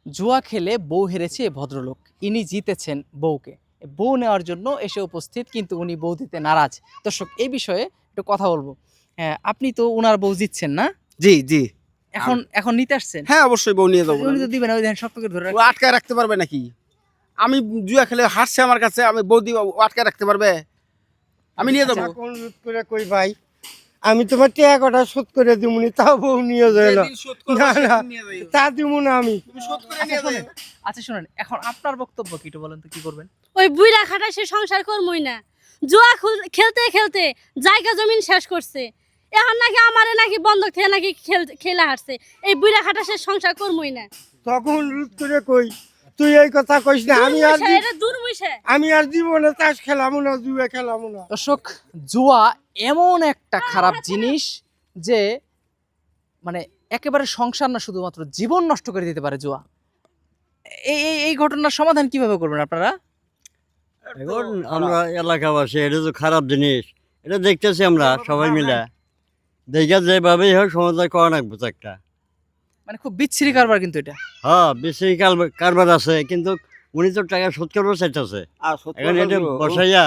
জুয়া খেলে বউ হেরেছে এ ভদ্রলোক, ইনি জিতেছেন বউকে। বউ নেওয়ার জন্য এসে উপস্থিত, কিন্তু উনি বউ দিতে নারাজ। দর্শক, এই বিষয়ে একটু কথা বলবো। হ্যাঁ, আপনি তো উনার বউ জিতছেন না? জি জি। এখন এখন নিতে আসছেন? হ্যাঁ, অবশ্যই বউ নিয়ে যাবো। উনি তো দিবেন, ওই দেখেন শক্ত করে ধরে ও রাখছে। আটকায় রাখতে পারবে নাকি? আমি জুয়া খেলে হারছে আমার কাছে, আমি বউ দিব, ও আটকায় রাখতে পারবে? আমি নিয়ে যাবো। অনুরোধ করে কই ভাই, আমি তোমার টাকা কটা শোধ করে দিমুনি, তাও বউ নিয়ে যাইল। যেদিন শোধ করবো না না, সেদিন নিয়ে যাইও। তা দিমু না আমি। তুমি শোধ করে আচ্ছা নিয়ে যাইও। শোনেন, আচ্ছা শোনেন, এখন আপনার বক্তব্য কি একটু বলেন তো, কি করবেন? ওই বুইড়া খাটা সে সংসার করমই না। জুয়া খেলতে খেলতে জায়গা জমিন শেষ করছে। এখন নাকি আমারে নাকি বন্ধক থেকে নাকি খেলা হারছে। এই বুইড়া খাটা সে সংসার করমই না। তখন অনুরোধ করে কই, তুই এই কথা কইস না। আমি আর জীবনে তাস খেলামু না, জুয়া খেলামু না। দর্শক, জুয়া এমন একটা খারাপ জিনিস যে মানে একেবারে সংসার না, শুধুমাত্র জীবন নষ্ট করে দিতে পারে জুয়া। এই এই এই ঘটনার সমাধান কিভাবে করবেন আপনারা? এখন আমরা এলাকাবাসী, এটা তো খারাপ জিনিস, এটা দেখতেছি আমরা সবাই মিলে, দেখে যেভাবেই হোক সমাধান করা লাগবে তো একটা। মানে খুব বিচ্ছিরি কারবার কিন্তু এটা। হ্যাঁ, বেশি কারবার আছে, কিন্তু উনি তো টাকা শোধ করবো চাইতেছে। আর শোধ এখন এটা করবো। বসাইয়া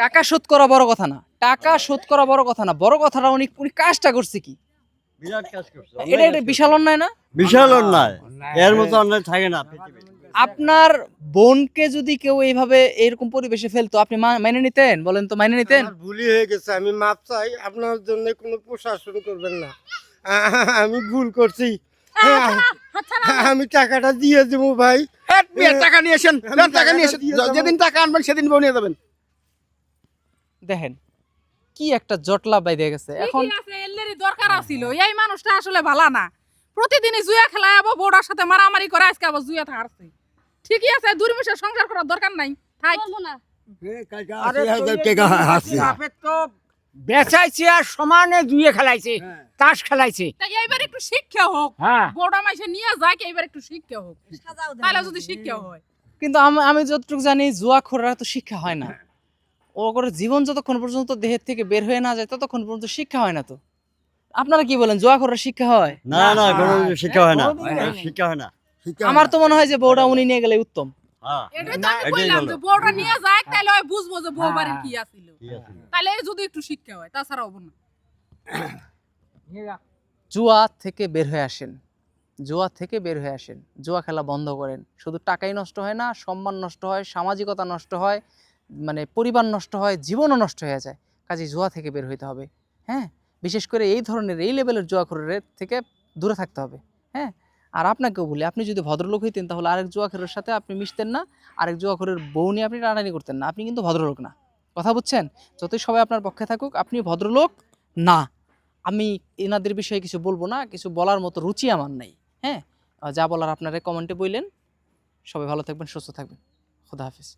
টাকা শোধ করা বড় কথা না, টাকা শোধ করা বড় কথা না, বড় কথাটা উনি উনি কাজটা করছে কি? বিরাট কাজ করছে। এটা এটা বিশাল অন্যায় না? বিশাল অন্যায়, এর মতো অন্যায় থাকে না পৃথিবীতে। আপনার বোনকে যদি কেউ এইভাবে এরকম পরিবেশে ফেলতো, আপনি মেনে নিতেন? বলেন তো, মেনে নিতেন? আমার ভুলই হয়ে গেছে, আমি মাপ চাই। আপনার জন্য কোনো প্রশাসন করবেন না। আমি ভুল করছি। আমি টাকাটা দিয়ে দেবো ভাই। হ্যাঁ, বিয়ের টাকা নিয়ে আসেন, আমি বিয়ের টাকা নিয়ে আসেন। টাকাটা দিয়ে যাবো। যেদিন টাকা আনবেন সেদিন বউ নিয়ে যাবেন। দেখেন কি একটা জটলা বাইরে গেছে এখন। ঠিকই আছে, এলেরই দরকার ছিল। এই মানুষটা আসলে ভালো না। প্রতিদিনই জুয়া খেলায় আবার বউটার সাথে মারামারি করে, আজকে আবার জুয়া হারছে। ঠিকই আছে, দুর্মিশের সংসার করার দরকার নাই। থাক। না। বাপের তো বেচাইছে আর সমানে জুয়ে খেলাইছে, তাস খেলাইছে। তাই এইবার একটু শিক্ষা হোক। হ্যাঁ, বউটা মাইসে নিয়ে যায় কি, এইবার একটু শিক্ষা হোক। তাহলে যদি শিক্ষা হয়। কিন্তু আমি যতটুকু জানি, জুয়াখোররা তো শিক্ষা হয় না। ও করে জীবন যতক্ষণ পর্যন্ত দেহের থেকে বের হয়ে না যায়, ততক্ষণ পর্যন্ত শিক্ষা হয় না। তো আপনারা কি বলেন, জুয়াখোররা শিক্ষা হয়? না না, কোনো শিক্ষা হয় না, শিক্ষা হয় না। আমার তো মনে হয় যে বউটা উনি নিয়ে গেলে উত্তম। হ্যাঁ, এটাই তো আমি এটাই কইলাম ভালো। যে বউটা নিয়ে যায়, তাহলে হয় বুঝবো যে বউ বাড়ির কি আছিল। ঠিক আছে। তাহলে যদি একটু শিক্ষা হয়, তাছাড়া হবো না। জুয়া থেকে বের হয়ে আসেন, জুয়া থেকে বের হয়ে আসেন, জুয়া খেলা বন্ধ করেন। শুধু টাকাই নষ্ট হয় না, সম্মান নষ্ট হয়, সামাজিকতা নষ্ট হয়, মানে পরিবার নষ্ট হয়, জীবনও নষ্ট হয়ে যায়। কাজে জুয়া থেকে বের হইতে হবে। হ্যাঁ, বিশেষ করে এই ধরনের এই লেভেলের জুয়াখোরের থেকে দূরে থাকতে হবে। হ্যাঁ, আর আপনাকেও বলি, আপনি যদি ভদ্রলোক হইতেন তাহলে আরেক জুয়াখোরের সাথে আপনি মিশতেন না, আরেক জুয়াখোরের বউ নিয়ে আপনি টানাটানি করতেন না। আপনি কিন্তু ভদ্রলোক না, কথা বুঝছেন? যতই সবাই আপনার পক্ষে থাকুক, আপনি ভদ্রলোক না। আমি এনাদের বিষয়ে কিছু বলবো না, কিছু বলার মতো রুচি আমার নাই। হ্যাঁ, যা বলার আপনারা কমেন্টে বললেন। সবাই ভালো থাকবেন, সুস্থ থাকবেন। খুদা হাফিজ।